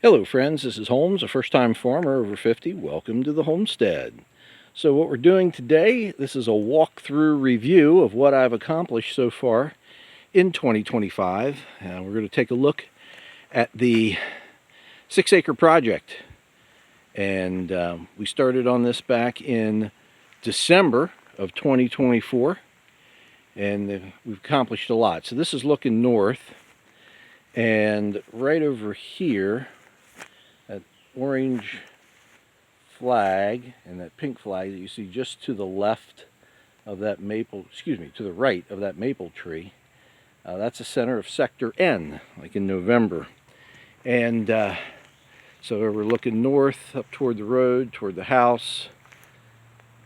Hello friends, this is Holmes, a first-time farmer over 50. Welcome to the homestead. So what we're doing today, this is a walkthrough review of what I've accomplished so far in 2025. We're going to take a look at the 6-acre project. And we started on this back in December of 2024. And we've accomplished a lot. So this is looking north. And right over here, orange flag and that pink flag that you see just to the left of that maple, to the right of that maple tree, that's the center of Sector N, like in November. And so we're looking north up toward the road, toward the house,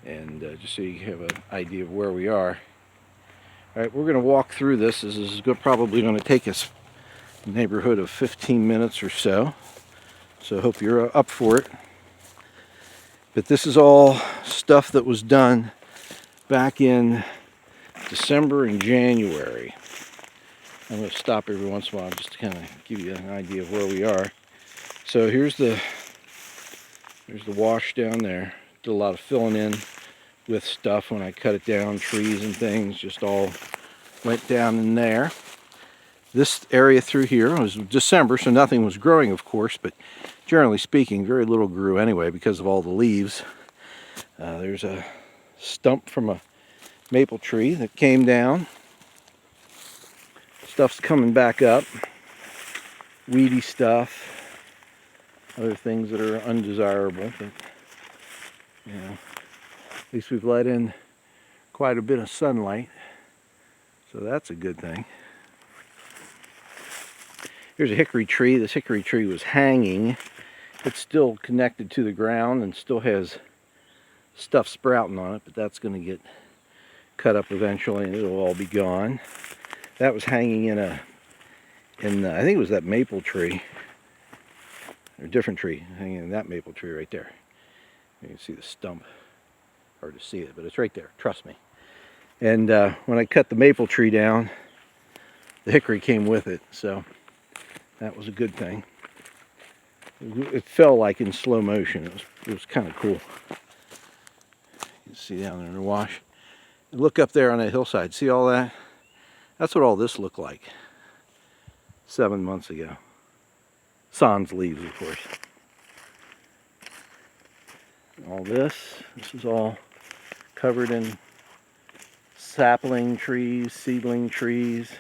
and just so you have an idea of where we are. All right, we're going to walk through this. This is probably going to take us a neighborhood of 15 minutes or so. So I hope you're up for it. But this is all stuff that was done back in December and January. I'm going to stop every once in a while just to kind of give you an idea of where we are. So here's the wash down there. Did a lot of filling in with stuff when I cut it down, trees and things just all went down in there. This area through here was December, so nothing was growing, of course, but generally speaking, very little grew anyway because of all the leaves. There's a stump from a maple tree that came down. Stuff's coming back up. Weedy stuff. Other things that are undesirable, but you know, at least we've let in quite a bit of sunlight, so that's a good thing. Here's a hickory tree. This hickory tree was hanging. It's still connected to the ground and still has stuff sprouting on it, but that's going to get cut up eventually and it'll all be gone. That was hanging in I think it was that maple tree, or a different tree, hanging in that maple tree right there. You can see the stump. Hard to see it, but it's right there, trust me. And when I cut the maple tree down, the hickory came with it, so that was a good thing. It fell like in slow motion. It was kind of cool. You can see down there in the wash. Look up there on that hillside. See all that? That's what all this looked like 7 months ago. Sans leaves, of course. All this is all covered in sapling trees, seedling trees.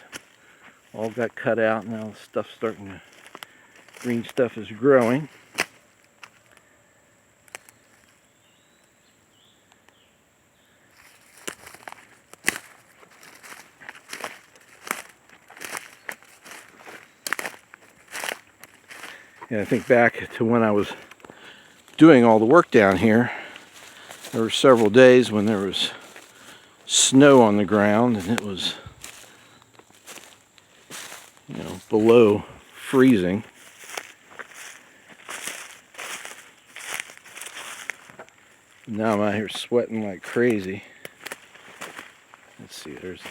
All got cut out. Now the stuff's starting to, green stuff is growing. And I think back to when I was doing all the work down here, there were several days when there was snow on the ground and it was, below freezing. Now I'm out here sweating like crazy. Let's see, there's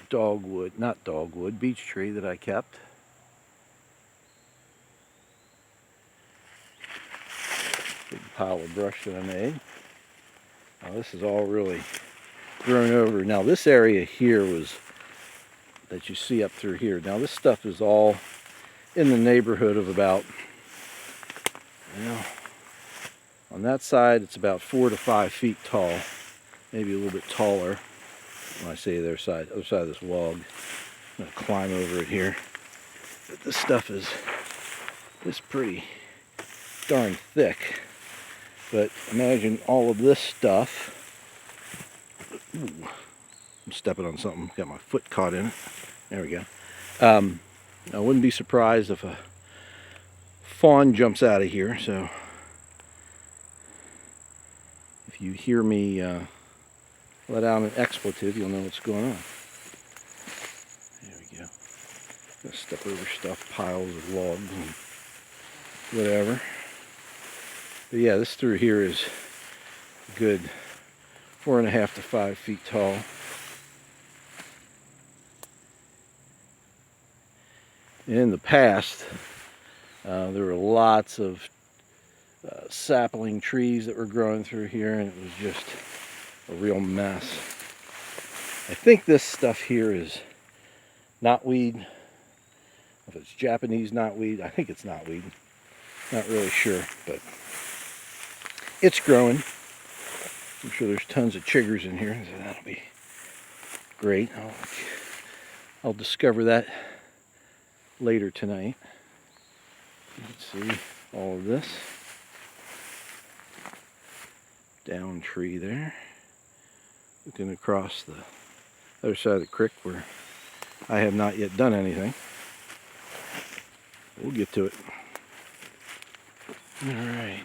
beech tree that I kept. Big pile of brush that I made. Now this is all really grown over. Now this area here that you see up through here. Now this stuff is all in the neighborhood of about, on that side it's about 4 to 5 feet tall, maybe a little bit taller. When I say the other side of this log, I'm going to climb over it here. But this stuff is pretty darn thick. But imagine all of this stuff. Ooh, I'm stepping on something, got my foot caught in it. There we go. I wouldn't be surprised if a fawn jumps out of here, so if you hear me let out an expletive, you'll know what's going on. There we go. Gonna step over stuff, piles of logs and whatever. But yeah, this through here is good 4.5 to 5 feet tall. In the past, there were lots of sapling trees that were growing through here, and it was just a real mess. I think this stuff here is knotweed. If it's Japanese knotweed, I think it's knotweed. Not really sure, but it's growing. I'm sure there's tons of chiggers in here, so that'll be great. I'll discover that later tonight. You can see all of this. Down tree there. Looking across the other side of the creek where I have not yet done anything. We'll get to it. All right.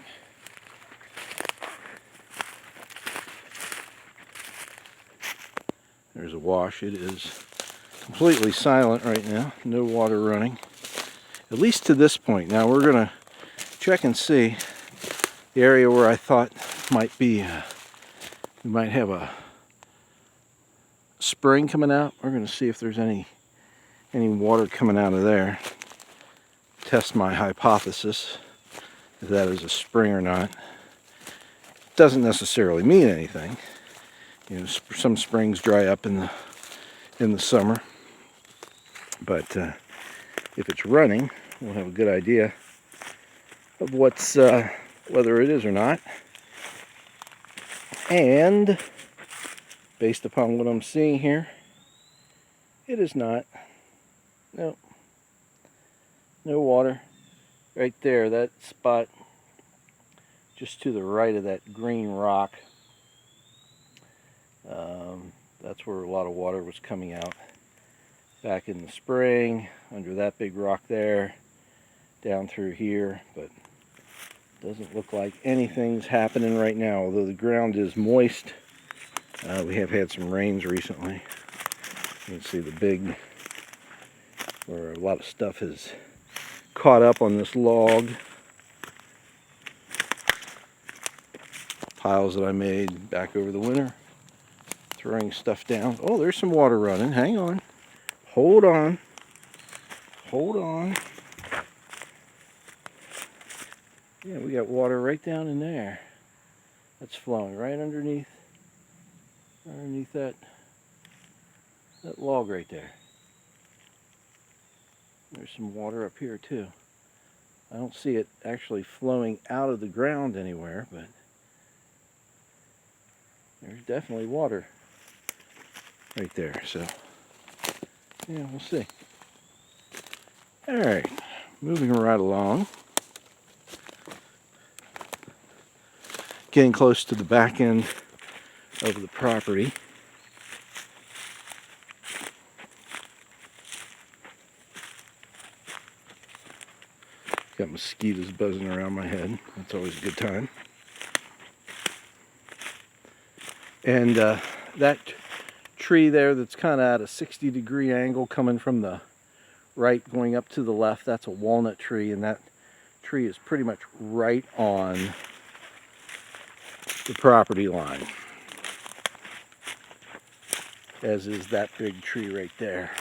There's a wash. It is completely silent right now. No water running. At least to this point. Now we're going to check and see the area where I thought might be, we might have a spring coming out. We're going to see if there's any water coming out of there. Test my hypothesis, if that is a spring or not. Doesn't necessarily mean anything. You know, some springs dry up in the summer, but if it's running, we'll have a good idea of what's whether it is or not. And based upon what I'm seeing here, it is not. No, no water. Right there, that spot just to the right of that green rock. That's where a lot of water was coming out back in the spring, under that big rock there, down through here, but doesn't look like anything's happening right now, although the ground is moist. We have had some rains recently. You can see the big, where a lot of stuff has caught up on this log. Piles that I made back over the winter. Throwing stuff down. Oh, there's some water running. Hang on. Hold on. Hold on. Yeah, we got water right down in there. That's flowing right underneath that log right there. There's some water up here too. I don't see it actually flowing out of the ground anywhere, but there's definitely water right there. So yeah, we'll see. All right, moving right along. Getting close to the back end of the property. Got mosquitoes buzzing around my head. That's always a good time. And that tree there that's kind of at a 60-degree angle coming from the right going up to the left, that's a walnut tree, and that tree is pretty much right on the property line, as is that big tree right there.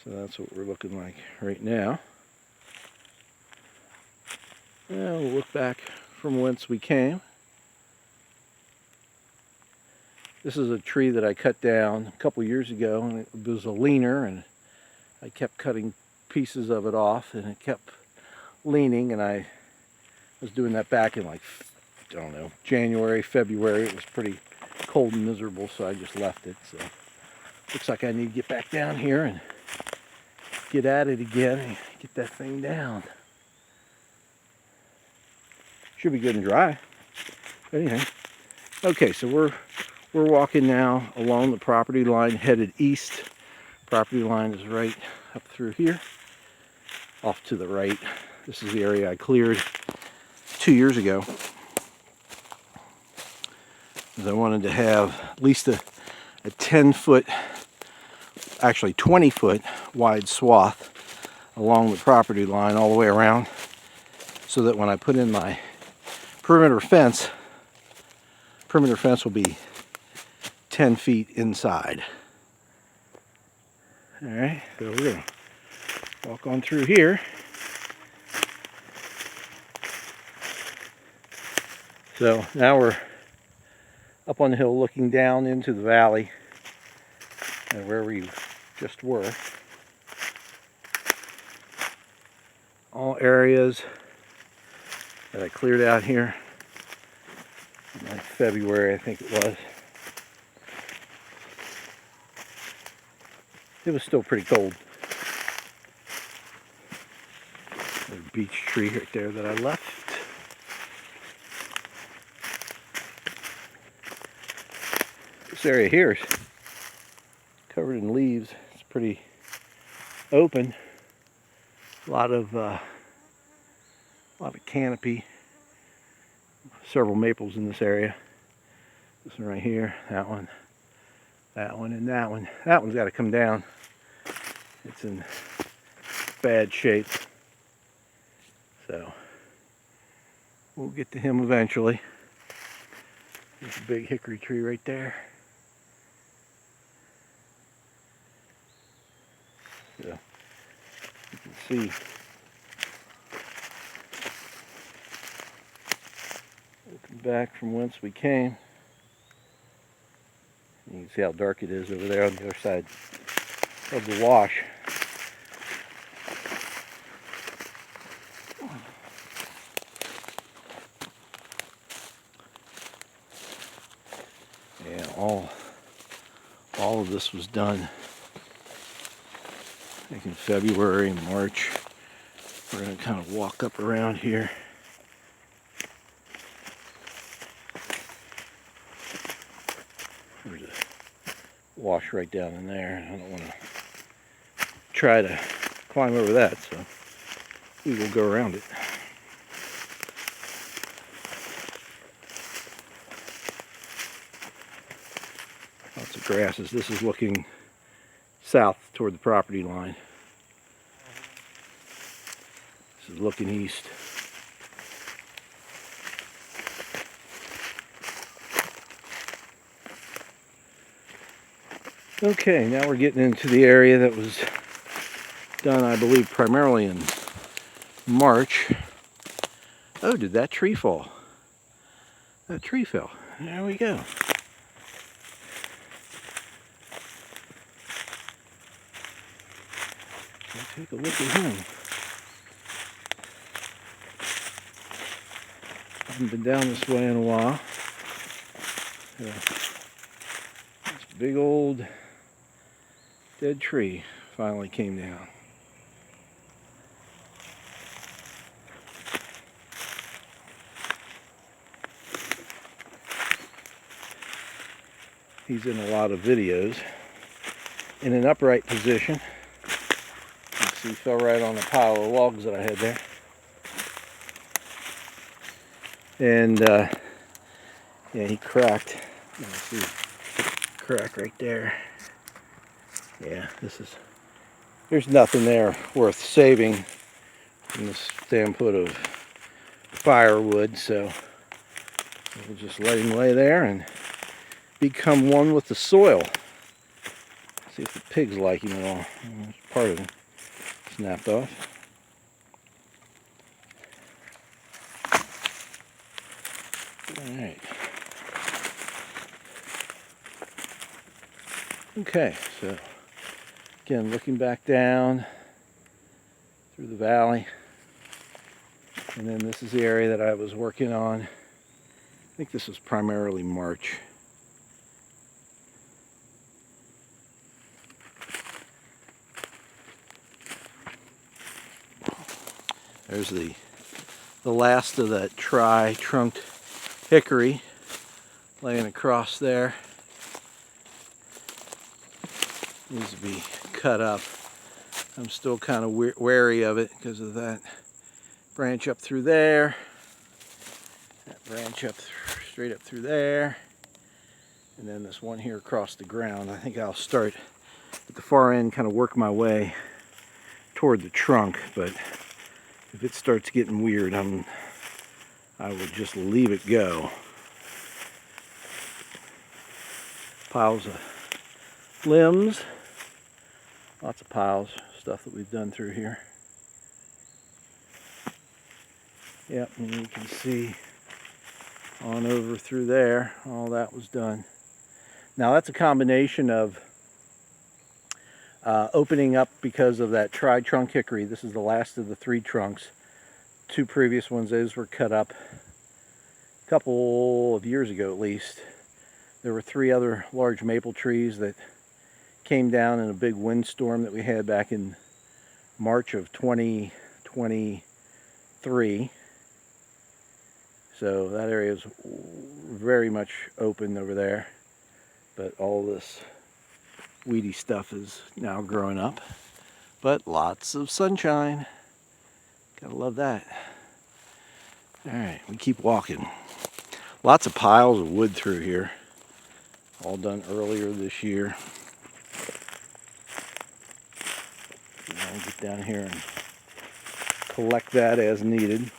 So that's what we're looking like right now. Now we'll look back from whence we came. This is a tree that I cut down a couple years ago, and it was a leaner, and I kept cutting pieces of it off, and it kept leaning, and I was doing that back in, like, I don't know, January, February. It was pretty cold and miserable, so I just left it. So looks like I need to get back down here and get at it again and get that thing down. Should be good and dry. But anyhow, okay, so we're walking now along the property line, headed east. Property line is right up through here, off to the right. This is the area I cleared 2 years ago, because I wanted to have at least a 10-foot, actually 20-foot wide swath along the property line all the way around, so that when I put in my perimeter fence will be 10 feet inside. All right, so we're gonna walk on through here. So now we're up on the hill looking down into the valley and where we just were. All areas that I cleared out here in like February, I think it was. It was still pretty cold. There's a beech tree right there that I left. This area here is covered in leaves. It's pretty open. A lot of canopy. Several maples in this area. This one right here, that one, and that one. That one's got to come down. It's in bad shape. So we'll get to him eventually. There's a big hickory tree right there. So you can see looking back from whence we came. You can see how dark it is over there on the other side of the wash. Yeah, all of this was done I think in February, March. We're going to kind of walk up around here. There's a wash right down in there. I don't want to try to climb over that, so we will go around it. Lots of grasses. This is looking south toward the property line. This is looking east. Okay, now we're getting into the area that was done, I believe, primarily in March. Oh, did that tree fall? That tree fell. There we go. Let's take a look at him. Haven't been down this way in a while. This big old dead tree finally came down. He's in a lot of videos in an upright position. You can see he fell right on a pile of logs that I had there. And yeah, he cracked. You can see crack right there. Yeah, there's nothing there worth saving from the standpoint of firewood, so we'll just let him lay there and become one with the soil. See if the pigs like him at all. Part of him snapped off. Alright. Okay, so again, looking back down through the valley, and then this is the area that I was working on. I think this was primarily March. There's the last of that tri-trunked hickory laying across there. Needs to be cut up. I'm still kind of wary of it because of that branch up through there, that branch up straight up through there, and then this one here across the ground. I think I'll start at the far end, kind of work my way toward the trunk, but if it starts getting weird, I will just leave it go. Piles of limbs, lots of piles stuff that we've done through here. Yep, and you can see on over through there, all that was done. Now that's a combination of opening up because of that tri-trunk hickory. This is the last of the 3 trunks. 2 previous ones, those were cut up a couple of years ago at least. There were 3 other large maple trees that came down in a big windstorm that we had back in March of 2023. So that area is very much open over there, but all this weedy stuff is now growing up. But lots of sunshine. Gotta love that. Alright, we keep walking. Lots of piles of wood through here. All done earlier this year. I'll get down here and collect that as needed.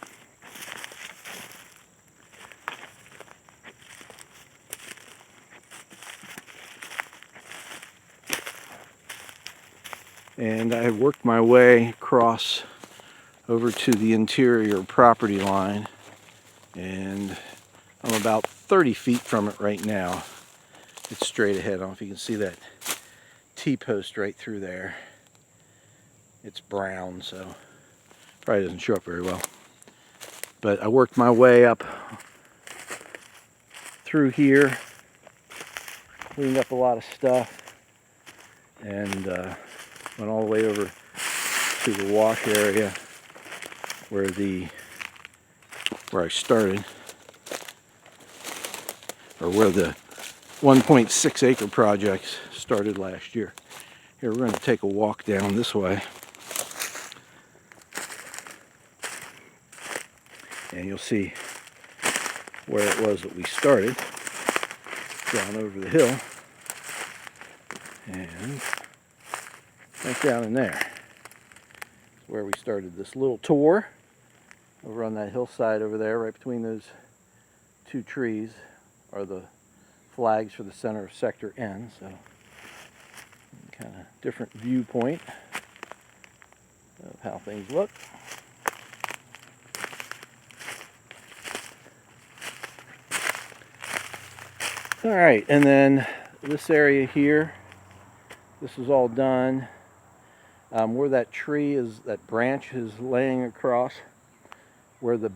And I have worked my way across over to the interior property line, and I'm about 30 feet from it right now. It's straight ahead. I don't know if you can see that T-post right through there. It's brown, so probably doesn't show up very well. But I worked my way up through here, cleaned up a lot of stuff, and went all the way over to the wash area where I started, or where the 1.6 acre project started last year. Here, we're going to take a walk down this way, and you'll see where it was that we started, down over the hill, and right down in there is where we started this little tour, over on that hillside over there. Right between those 2 trees are the flags for the center of Sector N, so kind of different viewpoint of how things look. Alright, and then this area here, this is all done. Where that tree is, that branch is laying across, where the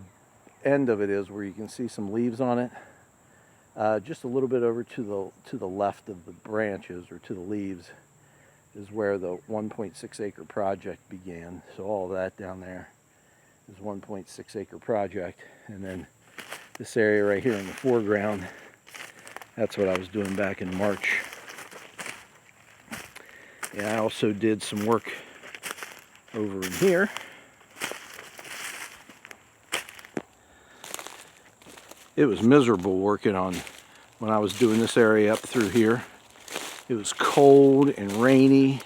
end of it is, where you can see some leaves on it, just a little bit over to the left of the branches, or to the leaves, is where the 1.6 acre project began. So all of that down there is 1.6 acre project, and then this area right here in the foreground, that's what I was doing back in March. Yeah, I also did some work over in here. It was miserable working on, when I was doing this area up through here. It was cold and rainy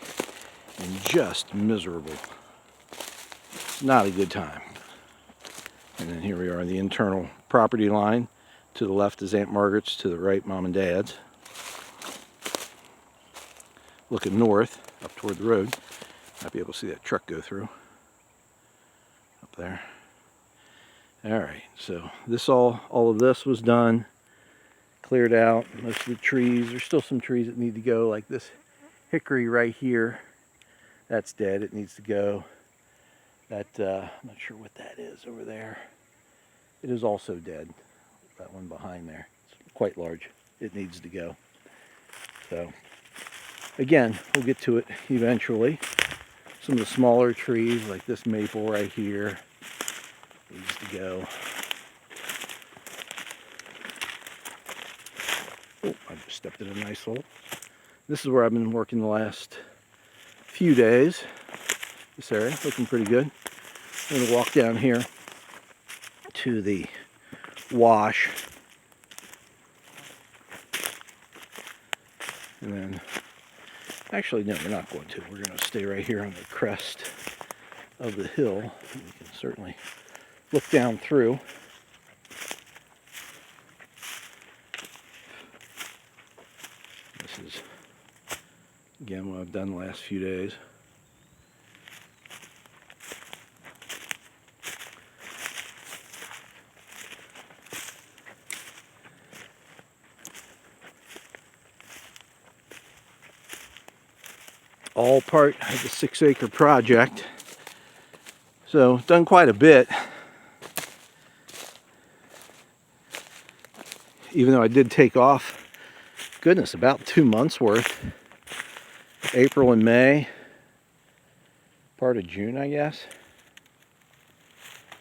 and just miserable. Not a good time. And then here we are on the internal property line. To the left is Aunt Margaret's, to the right Mom and Dad's. Looking north, up toward the road. Might be able to see that truck go through. Up there. Alright, so this all of this was done. Cleared out most of the trees. There's still some trees that need to go, like this hickory right here. That's dead, it needs to go. That, I'm not sure what that is over there. It is also dead. That one behind there. It's quite large. It needs to go. So, again, we'll get to it eventually. Some of the smaller trees, like this maple right here, needs to go. Oh, I just stepped in a nice hole. This is where I've been working the last few days. This area, looking pretty good. I'm going to walk down here to the wash. And then, actually, no, we're not going to. We're going to stay right here on the crest of the hill. We can certainly look down through. This is, again, what I've done the last few days. all part of the 6-acre project. So done quite a bit. Even though I did take off, goodness, about 2 months worth. April and May, part of June, I guess.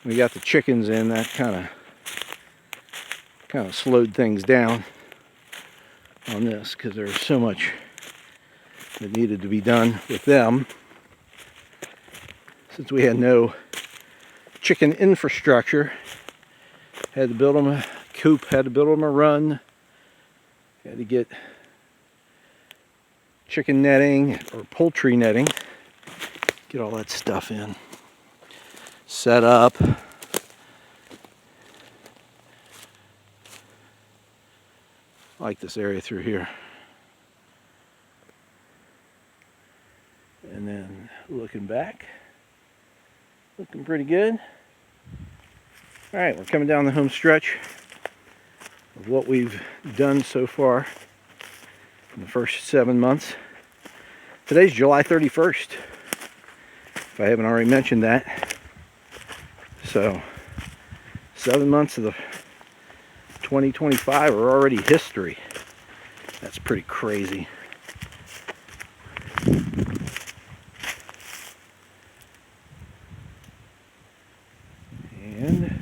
We got the chickens in, that kind of slowed things down on this because there was so much that needed to be done with them. Since we had no chicken infrastructure, had to build them a coop, had to build them a run, had to get chicken netting or poultry netting, get all that stuff in, set up. I like this area through here. And then looking back, looking pretty good. All right, we're coming down the home stretch of what we've done so far in the first 7 months. Today's July 31st, if I haven't already mentioned that. So 7 months of the 2025 are already history. That's pretty crazy. And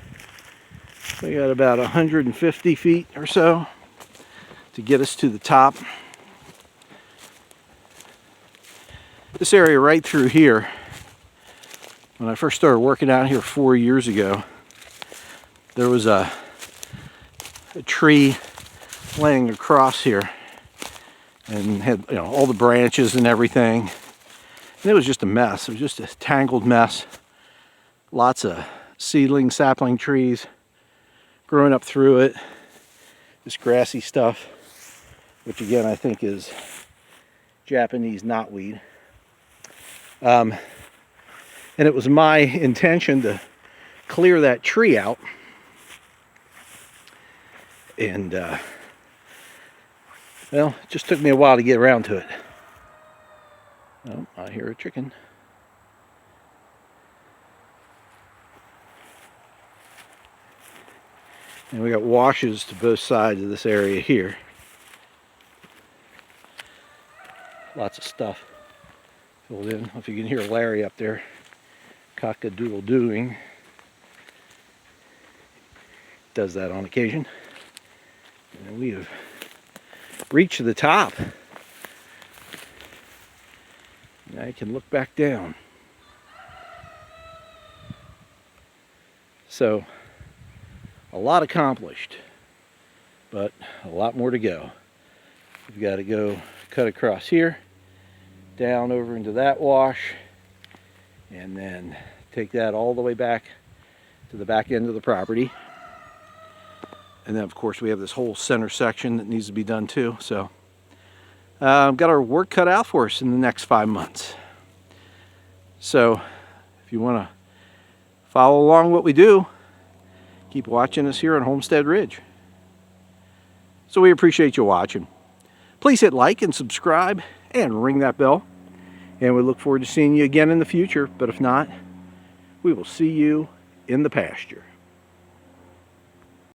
we got about 150 feet or so to get us to the top. This area right through here, when I first started working out here 4 years ago, there was a tree laying across here and had, you know, all the branches and everything. And it was just a mess. It was just a tangled mess. Lots of seedling, sapling trees growing up through it. This grassy stuff, which again I think is Japanese knotweed. And it was my intention to clear that tree out. And, well, it just took me a while to get around to it. Oh, I hear a chicken. And we got washes to both sides of this area here. Lots of stuff filled in. I don't know if you can hear Larry up there cock-a-doodle-dooing. Does that on occasion. And we have reached the top. Now you can look back down. So, a lot accomplished, but a lot more to go. We've got to go cut across here, down over into that wash, and then take that all the way back to the back end of the property. And then of course we have this whole center section that needs to be done too. So got our work cut out for us in the next 5 months. So if you want to follow along what we do, keep watching us here on Homestead Ridge. So we appreciate you watching. Please hit like and subscribe and ring that bell. And we look forward to seeing you again in the future. But if not, we will see you in the pasture.